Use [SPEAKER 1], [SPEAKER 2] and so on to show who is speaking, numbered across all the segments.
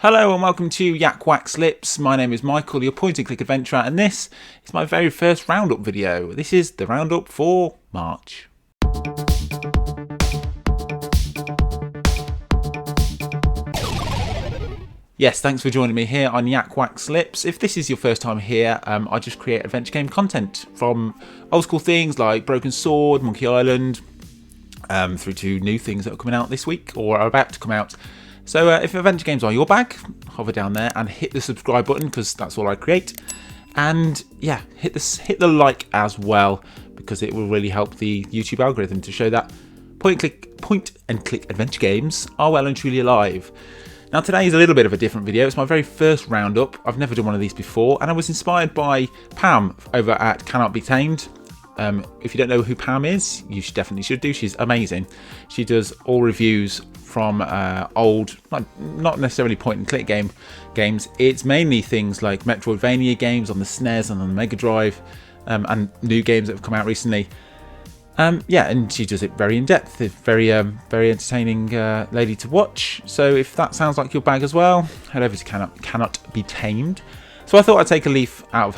[SPEAKER 1] Hello and welcome to YakWaxLips. My name is Michael, your point-and-click adventurer, and this is my very first roundup video. This is the roundup for March. Yes, thanks for joining me here on YakWaxLips. If this is your first time here, I just create adventure game content from old school things like Broken Sword, Monkey Island, through to new things that are coming out this week or are about to come out. So if adventure games are your bag, hover down there and hit the subscribe button because that's all I create. And yeah, hit the like as well because it will really help the YouTube algorithm to show that point and click adventure games are well and truly alive. Now today is a little bit of a different video. It's my very first roundup. I've never done one of these before, and I was inspired by Pam over at Cannot Be Tamed. If you don't know who Pam is, you definitely should do. She's amazing. She does all reviews from old, not necessarily point and click games. It's mainly things like Metroidvania games on the SNES and on the Mega Drive, and new games that have come out recently. Yeah, and she does it very in depth. It's very entertaining lady to watch. So if that sounds like your bag as well, head over to Cannot Be Tamed. So I thought I'd take a page out of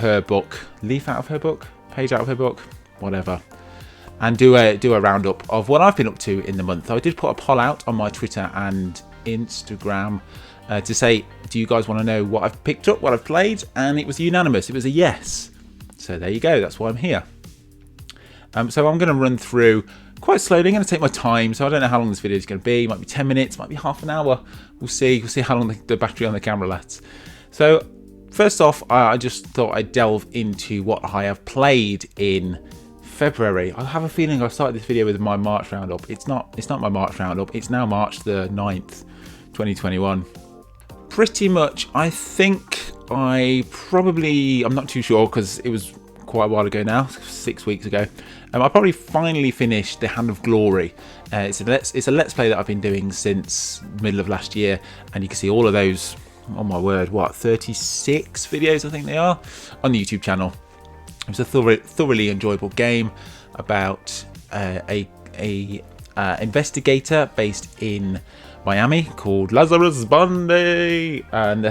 [SPEAKER 1] her book, whatever, and do a roundup of what I've been up to in the month. I did put a poll out on my Twitter and Instagram to say, do you guys want to know what I've picked up, what I've played? And it was unanimous. It was a yes. So there you go. That's why I'm here. So I'm going to run through quite slowly. I'm going to take my time. So I don't know how long this video is going to be. It might be 10 minutes, might be half an hour. We'll see. We'll see how long the battery on the camera lasts. So first off, I just thought I'd delve into what I have played in February. I have a feeling I started this video with my March roundup. It's not my March roundup. It's now March the 9th, 2021. Pretty much, I think I'm not too sure because it was quite a while ago now, 6 weeks ago. I probably finally finished The Hand of Glory. It's a let's play that I've been doing since middle of last year, and you can see all of those, oh my word, 36 videos I think they are on the YouTube channel. It was a thoroughly enjoyable game about a investigator based in Miami called Lazarus Bundy, and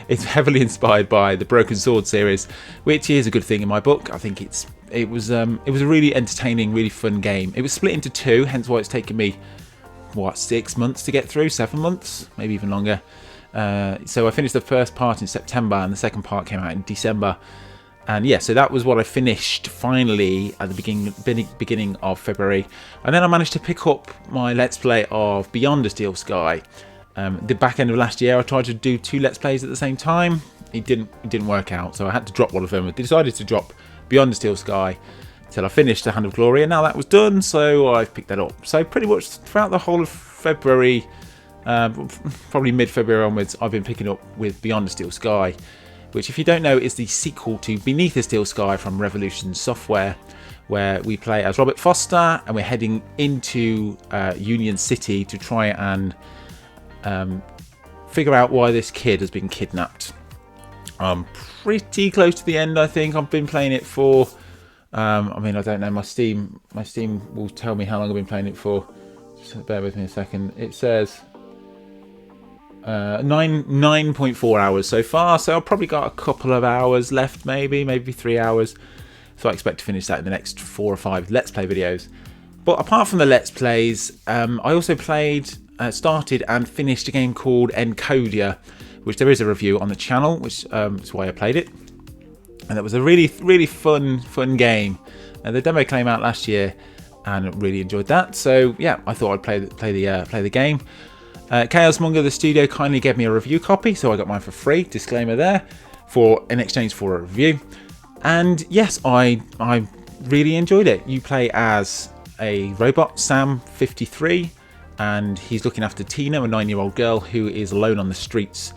[SPEAKER 1] it's heavily inspired by the Broken Sword series, which is a good thing in my book. I think it was a really entertaining, really fun game. It was split into two, hence why it's taken me 6 months to get through, 7 months, maybe even longer. So I finished the first part in September, and the second part came out in December. And yeah, so that was what I finished finally at the beginning of February. And then I managed to pick up my Let's Play of Beyond a Steel Sky. The back end of last year, I tried to do 2 Let's Plays at the same time. It didn't work out, so I had to drop one of them. I decided to drop Beyond a Steel Sky till I finished The Hand of Glory, and now that was done, so I've picked that up. So pretty much throughout the whole of February, probably mid-February onwards, I've been picking up with Beyond a Steel Sky, which, if you don't know, is the sequel to Beneath a Steel Sky from Revolution Software, where we play as Robert Foster and we're heading into Union City to try and figure out why this kid has been kidnapped. I'm pretty close to the end, I think. I've been playing it for, I don't know, my Steam will tell me how long I've been playing it for. Just bear with me a second. It says 9.4 hours so far, so I've probably got a couple of hours left, maybe 3 hours. So I expect to finish that in the next 4 or 5 Let's Play videos. But apart from the Let's Plays, I also started and finished a game called Encodia, which there is a review on the channel, which is why I played it. And that was a really fun game. The demo came out last year, and really enjoyed that. So yeah, I thought I'd play the game. Chaos Monger, the studio, kindly gave me a review copy, so I got mine for free, disclaimer there, in exchange for a review. And yes, I really enjoyed it. You play as a robot, Sam 53, and he's looking after Tina, a 9-year-old girl who is alone on the streets.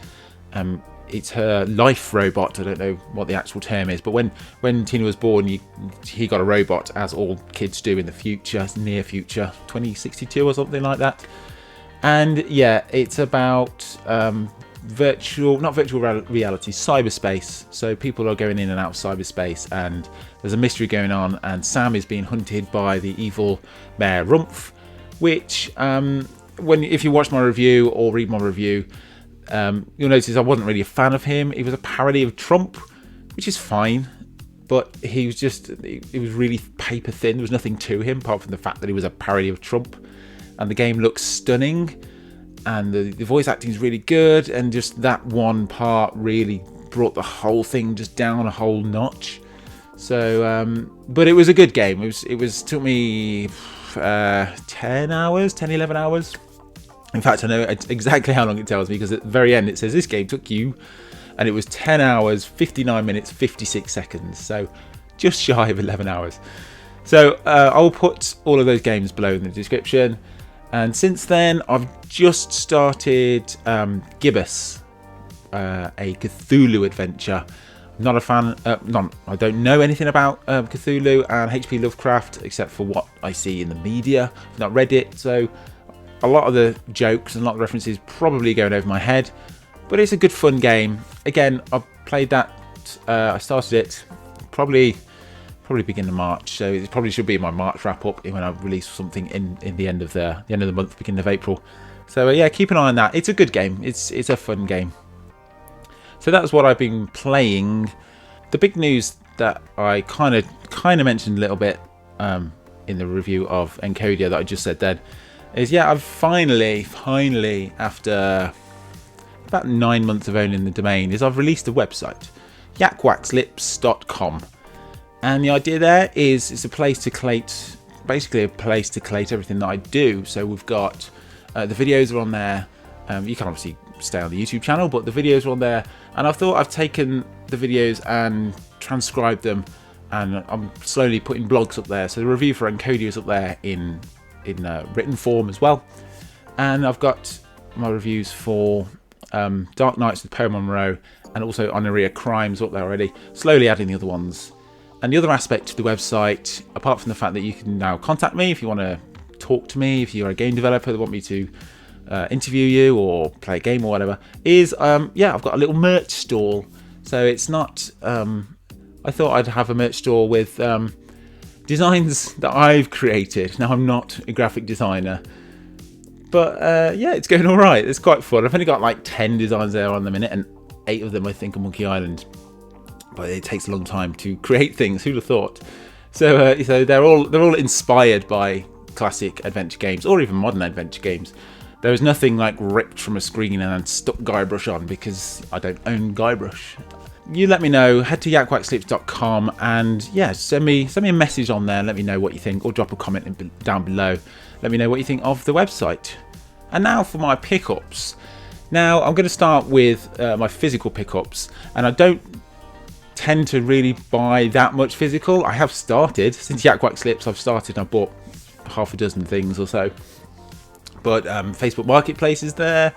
[SPEAKER 1] It's her life robot. I don't know what the actual term is, but when Tina was born, he got a robot, as all kids do in the future, near future, 2062 or something like that. And yeah, it's about not virtual reality, cyberspace. So people are going in and out of cyberspace, and there's a mystery going on, and Sam is being hunted by the evil Mayor Rumpf, which if you watch my review or read my review, You'll notice I wasn't really a fan of him. He was a parody of Trump, which is fine, but he was really paper thin. There was nothing to him apart from the fact that he was a parody of Trump. And the game looks stunning, and the voice acting is really good, and just that one part really brought the whole thing just down a whole notch. So, but it was a good game. It took me 10 hours, 11 hours. In fact, I know exactly how long it tells me, because at the very end it says this game took you, and it was 10 hours, 59 minutes, 56 seconds. So just shy of 11 hours. So I'll put all of those games below in the description. And since then, I've just started Gibbous, a Cthulhu adventure. I'm not a fan. I don't know anything about Cthulhu and H.P. Lovecraft except for what I see in the media. I've not read it, so a lot of the jokes and a lot of references probably going over my head. But it's a good fun game. Again, I played that. I started it probably beginning of March, so it probably should be my March wrap up when I release something in the end of the month, beginning of April. So yeah, keep an eye on that. It's a good game. It's a fun game. So that's what I've been playing. The big news that I kind of mentioned a little bit in the review of Encodia that I just said then is, yeah, I've finally after about 9 months of owning the domain, I've released a website, YakWaxLips.com. And the idea there is it's a place to collate, basically a place to collate everything that I do. So we've got the videos are on there. You can obviously stay on the YouTube channel, but the videos are on there. And I thought I've taken the videos and transcribed them, and I'm slowly putting blogs up there. So the review for Encodia is up there in written form as well. And I've got my reviews for Dark Nights with Poem Monroe and also Honoria Crimes up there already. Slowly adding the other ones. And the other aspect of the website, apart from the fact that you can now contact me if you want to talk to me, if you're a game developer that want me to interview you or play a game or whatever, is yeah, I've got a little merch stall. So it's not I thought I'd have a merch store with designs that I've created. Now, I'm not a graphic designer, but yeah, it's going all right. It's quite fun. I've only got like 10 designs there on the minute, and 8 of them I think are Monkey Island. But it takes a long time to create things. Who'd have thought? So they're all inspired by classic adventure games or even modern adventure games. There is nothing like ripped from a screen and then stuck Guybrush on, because I don't own Guybrush. You let me know. Head to YakWaxLips.com and yeah, send me a message on there and let me know what you think, or drop a comment down below. Let me know what you think of the website. And now for my pickups. Now I'm going to start with my physical pickups, and I don't tend to really buy that much physical. I have started since YakWaxLips. I've started. I bought half a dozen things or so. But Facebook Marketplace is there,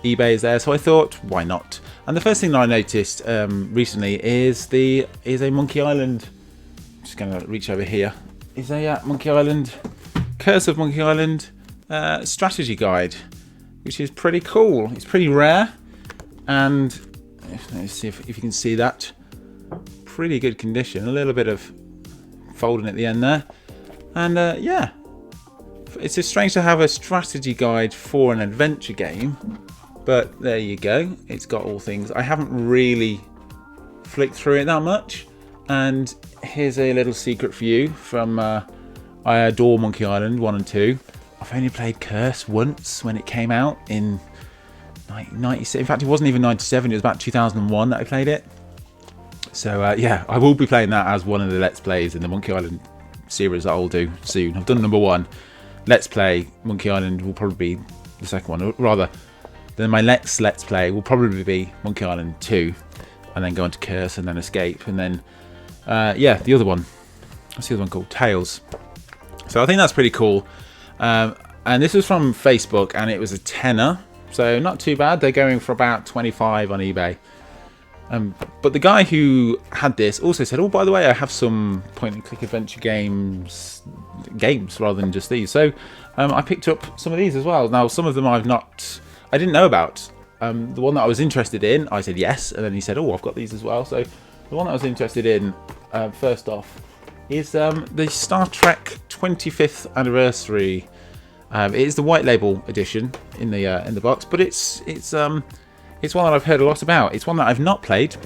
[SPEAKER 1] eBay is there, so I thought, why not? And the first thing that I noticed recently is a Monkey Island. I'm just going to reach over here. Is a Monkey Island, Curse of Monkey Island strategy guide, which is pretty cool. It's pretty rare, and let's see if you can see that. Pretty good condition. A little bit of folding at the end there, and yeah, it's just strange to have a strategy guide for an adventure game, but there you go. It's got all things. I haven't really flicked through it that much, and here's a little secret for you from I adore Monkey Island 1 and 2. I've only played Curse once when it came out in 1997. In fact, it wasn't even 97. It was about 2001 that I played it. So yeah, I will be playing that as one of the Let's Plays in the Monkey Island series that I'll do soon. I've done number 1. Let's Play Monkey Island will probably be the second one. Or rather, then my next Let's Play will probably be Monkey Island 2. And then go on to Curse and then Escape. And then, yeah, the other one. What's the other one called? Tales. So I think that's pretty cool. And this was from Facebook, and it was a tenner. So not too bad. They're going for about 25 on eBay. But the guy who had this also said, oh, by the way, I have some point-and-click adventure games rather than just these. So I picked up some of these as well. Now, some of them I didn't know about. The one that I was interested in, I said yes, and then he said, oh, I've got these as well. So the one that I was interested in, first off, is the Star Trek 25th anniversary. It is the white label edition in the box, but it's it's one that I've heard a lot about. It's one that I've not played,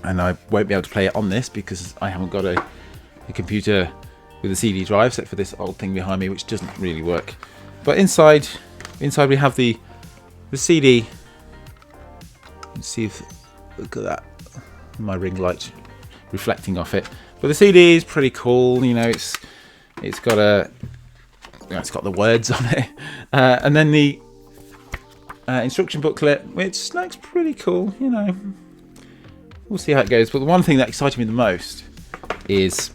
[SPEAKER 1] and I won't be able to play it on this because I haven't got a computer with a CD drive, except for this old thing behind me, which doesn't really work. But inside we have the CD. Let's see if, look at that, my ring light reflecting off it. But the CD is pretty cool. You know, it's got the words on it, and then the instruction booklet, which looks pretty cool. You know, we'll see how it goes. But the one thing that excited me the most is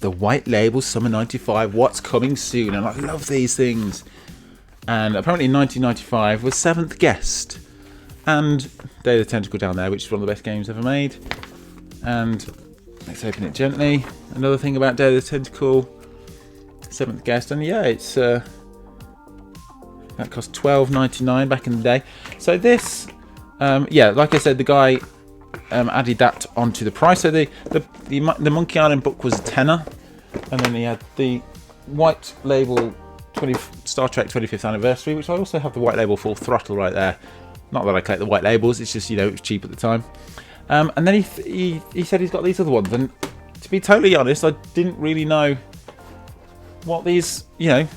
[SPEAKER 1] the white label Summer 95, what's coming soon. And I love these things. And apparently in 1995 was Seventh Guest and Day of the Tentacle down there, which is one of the best games ever made. And let's open it gently. Another thing about Day of the Tentacle, Seventh Guest, and yeah, it's that cost $12.99 back in the day. So this, yeah, like I said, the guy added that onto the price. So the Monkey Island book was a tenner, and then he had the white label Star Trek 25th Anniversary, which I also have the white label Full Throttle right there. Not that I collect the white labels, it's just, you know, it was cheap at the time. And then he said he's got these other ones, and to be totally honest, I didn't really know what these, you know,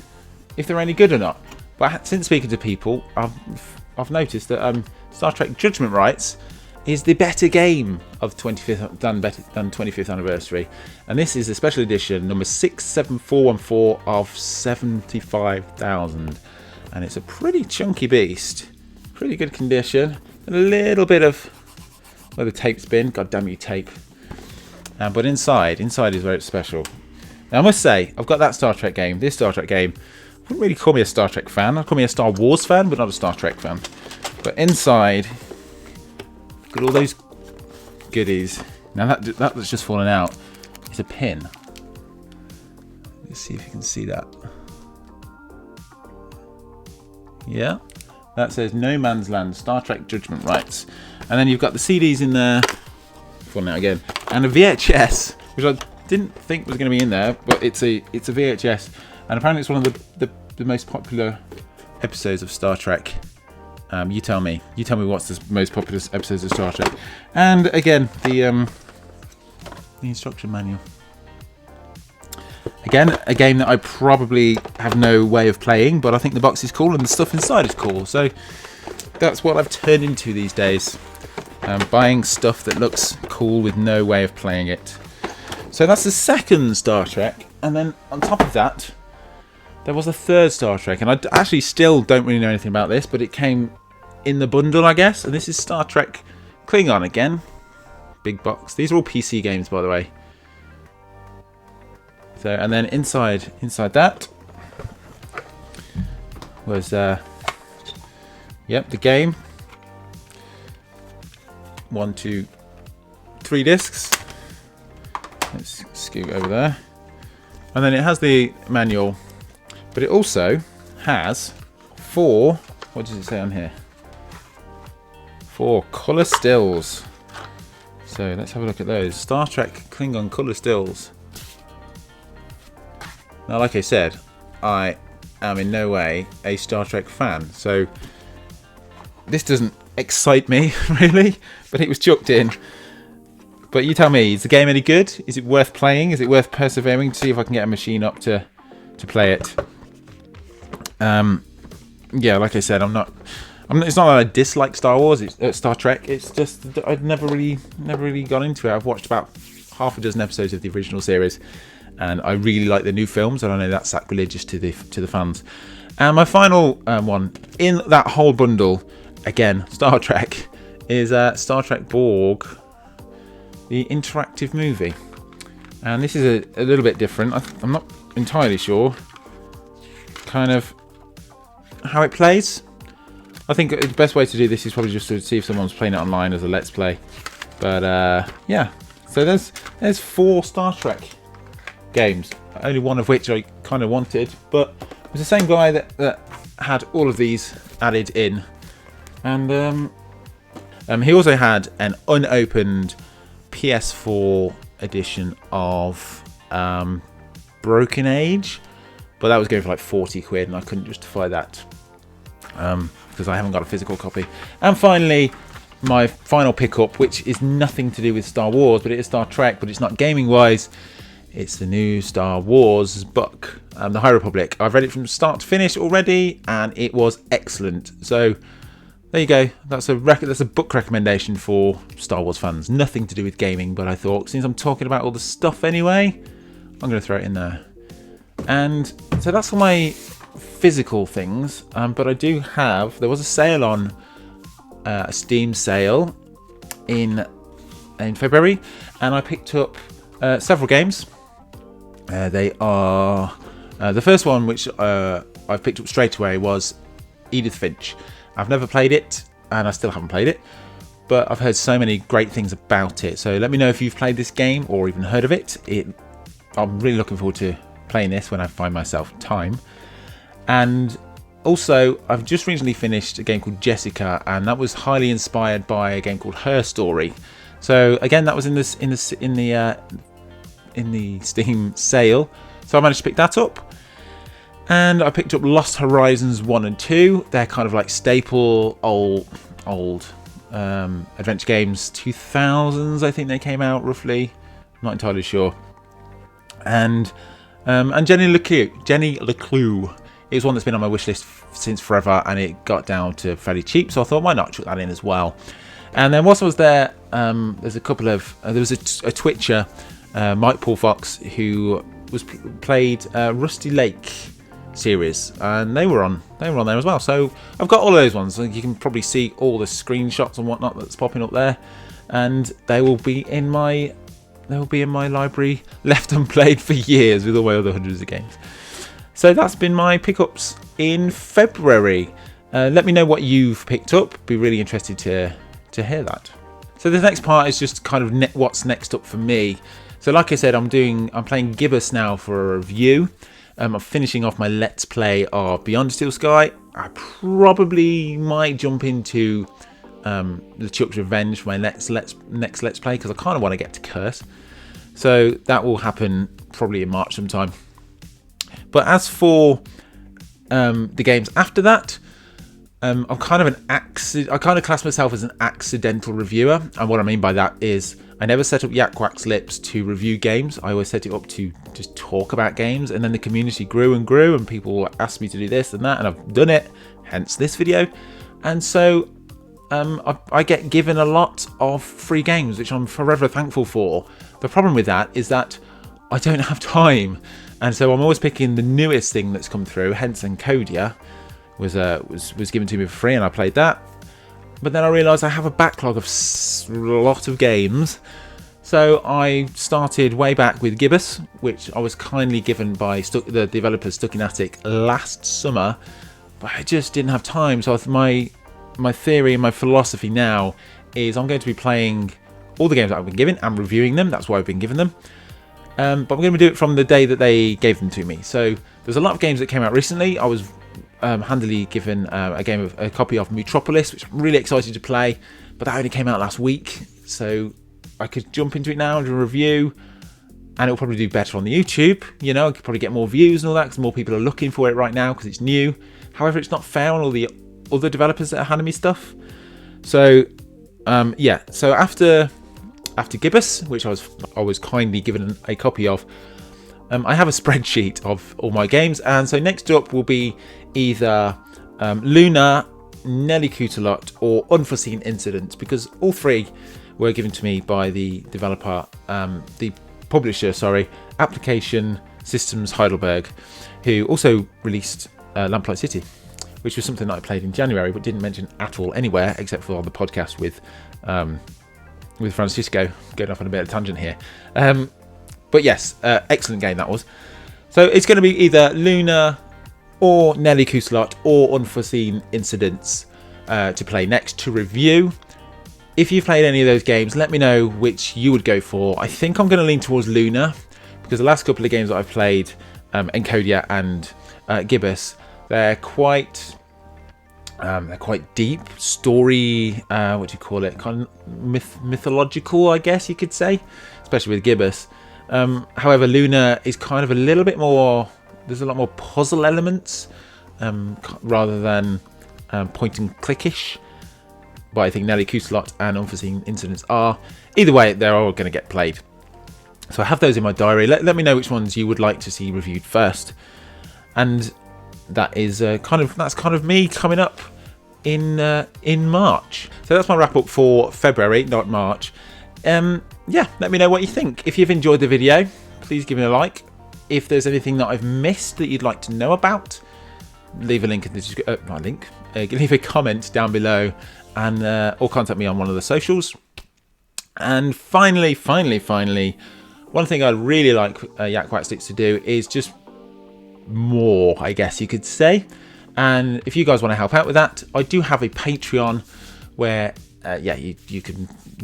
[SPEAKER 1] if they're any good or not. But since speaking to people, I've noticed that Star Trek Judgment Rights is the better game of 25th than 25th Anniversary, and this is a special edition number 67414 of 75,000, and it's a pretty chunky beast, pretty good condition, and a little bit of where the tape's been. God damn you, tape! But inside is where it's special. Now I must say, I've got that Star Trek game. This Star Trek game, I wouldn't really call me a Star Trek fan. I'd call me a Star Wars fan, but not a Star Trek fan. But inside, got all those goodies. Now that's just fallen out. It's a pin. Let's see if you can see that. Yeah, that says No Man's Land, Star Trek Judgment Rights. And then you've got the CDs in there, falling out again, and a VHS, which I didn't think was going to be in there, but it's a VHS, and apparently it's one of the most popular episodes of Star Trek. You tell me what's the most popular episodes of Star Trek. And again, the instruction manual. Again, a game that I probably have no way of playing, but I think the box is cool and the stuff inside is cool. So that's what I've turned into these days. Buying stuff that looks cool with no way of playing it. So that's the second Star Trek. And then on top of that, there was a third Star Trek, and I actually still don't really know anything about this, but it came in the bundle, I guess. And this is Star Trek Klingon again. Big box. These are all PC games, by the way. So, and then inside that was, yep, the game. 1, 2, 3 discs. Let's scoot over there. And then it has the manual. But it also has 4, what does it say on here? 4 colour stills. So let's have a look at those. Star Trek Klingon colour stills. Now, like I said, I am in no way a Star Trek fan. So this doesn't excite me, really. But it was chucked in. But you tell me, is the game any good? Is it worth playing? Is it worth persevering to see if I can get a machine up to play it? Yeah, like I said, it's not that I dislike Star Wars, Star Trek. It's just that I've never really got into it. I've watched about half a dozen episodes of the original series, and I really like the new films, and I know that's sacrilegious to the fans. And my final one in that whole bundle, again, Star Trek, is Star Trek Borg, the interactive movie. And this is a little bit different. I'm not entirely sure kind of how it plays. I think the best way to do this is probably just to see if someone's playing it online as a let's play. But yeah, so there's 4 Star Trek games, only one of which I kind of wanted, but it was the same guy that had all of these added in. And he also had an unopened PS4 edition of Broken Age, but that was going for like 40 quid, and I couldn't justify that. because I haven't got a physical copy. And finally, my final pickup, which is nothing to do with Star Wars, but it is Star Trek, but it's not gaming wise. It's the new Star Wars book, The High Republic. I've read it from start to finish already, and it was excellent. So there you go. That's a book recommendation for Star Wars fans. Nothing to do with gaming, but I thought since I'm talking about all the stuff anyway, I'm going to throw it in there. And so that's all my physical things. But I do have. There was a sale on a Steam sale in February, and I picked up several games. They are the first one, which I've picked up straight away, was Edith Finch. I've never played it, and I still haven't played it, but I've heard so many great things about it. So let me know if you've played this game or even heard of it. I'm really looking forward to playing this when I find myself time. And also, I've just recently finished a game called Jessica, and that was highly inspired by a game called Her Story. So again, that was in the Steam sale, so I managed to pick that up. And I picked up Lost Horizons 1 and 2. They're kind of like staple old adventure games. 2000s, I think they came out roughly. Not entirely sure. And Jenny LeClue is one that's been on my wish list since forever, and it got down to fairly cheap, so I thought why not chuck that in as well. And then whilst I was there, there's a couple of there was a Twitcher, Mike Paul Fox, who played Rusty Lake series, and they were on there as well. So I've got all of those ones. You can probably see all the screenshots and whatnot that's popping up there, and they will be in my library, left unplayed for years with all my other hundreds of games. So that's been my pickups in February. Let me know what you've picked up. Be really interested to hear that. So the next part is just kind of what's next up for me. So like I said, I'm playing Gibbous now for a review. I'm finishing off my Let's Play of Beyond Steel Sky. I probably might jump into the Chuck's Revenge for my next Let's Play, because I kind of want to get to Curse. So that will happen probably in March sometime. But as for the games after that, I'm kind of I kind of class myself as an accidental reviewer, and what I mean by that is I never set up YakWaxLips to review games. I always set it up to just talk about games, and then the community grew and grew, and people asked me to do this and that, and I've done it, hence this video. And so I get given a lot of free games, which I'm forever thankful for. The problem with that is that I don't have time, and so I'm always picking the newest thing that's come through. Hence, Encodia was given to me for free, and I played that. But then I realised I have a backlog of a lot of games, so I started way back with Gibbous, which I was kindly given by the developers Stuck in Attic last summer, but I just didn't have time. So my theory and my philosophy now is I'm going to be playing all the games that I've been given and reviewing them. That's why I've been given them. But I'm going to do it from the day that they gave them to me. So there's a lot of games that came out recently. I was handily given a copy of Metropolis, which I'm really excited to play, but that only came out last week, so I could jump into it now and do a review, and it'll probably do better on the YouTube. You know, I could probably get more views and all that, because more people are looking for it right now because it's new. However, it's not fair on all the other developers that are handing me stuff. So yeah, so after Gibbous, which I was kindly given a copy of, I have a spreadsheet of all my games, and so next up will be either Luna, Nelly Coutelot, or Unforeseen Incidents, because all three were given to me by the publisher, Application Systems Heidelberg, who also released Lamplight City, which was something that I played in January but didn't mention at all anywhere except for on the podcast with Francisco. Going off on a bit of a tangent here. But yes, excellent game that was. So it's going to be either Luna or Nelly Coutelot or Unforeseen Incidents to play next to review. If you've played any of those games, let me know which you would go for. I think I'm going to lean towards Luna, because the last couple of games that I've played, Encodia and Gibbous, they're quite deep story. What do you call it? Kind of mythological, I guess you could say, especially with Gibbous. However, Luna is kind of a little bit more. There's a lot more puzzle elements rather than point and clickish, but I think Nelly Couselot and Unforeseen Incidents are. Either way, they're all going to get played. So I have those in my diary. Let me know which ones you would like to see reviewed first. And that is kind of me coming up in March. So that's my wrap up for February, not March. Yeah, let me know what you think. If you've enjoyed the video, please give me a like. If there's anything that I've missed that you'd like to know about, leave a link in the leave a comment down below, and or contact me on one of the socials. And finally, one thing I'd really like YakWaxLips to do is just more, I guess you could say. And if you guys want to help out with that, I do have a Patreon where you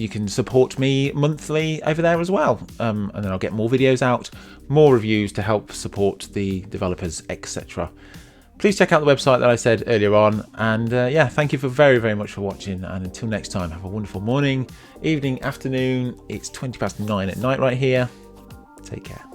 [SPEAKER 1] can support me monthly over there as well, and then I'll get more videos out, more reviews to help support the developers, etc. Please check out the website that I said earlier on, and yeah, thank you very much for watching, and until next time, have a wonderful morning, evening, afternoon. It's 9:20 at night right here. Take care.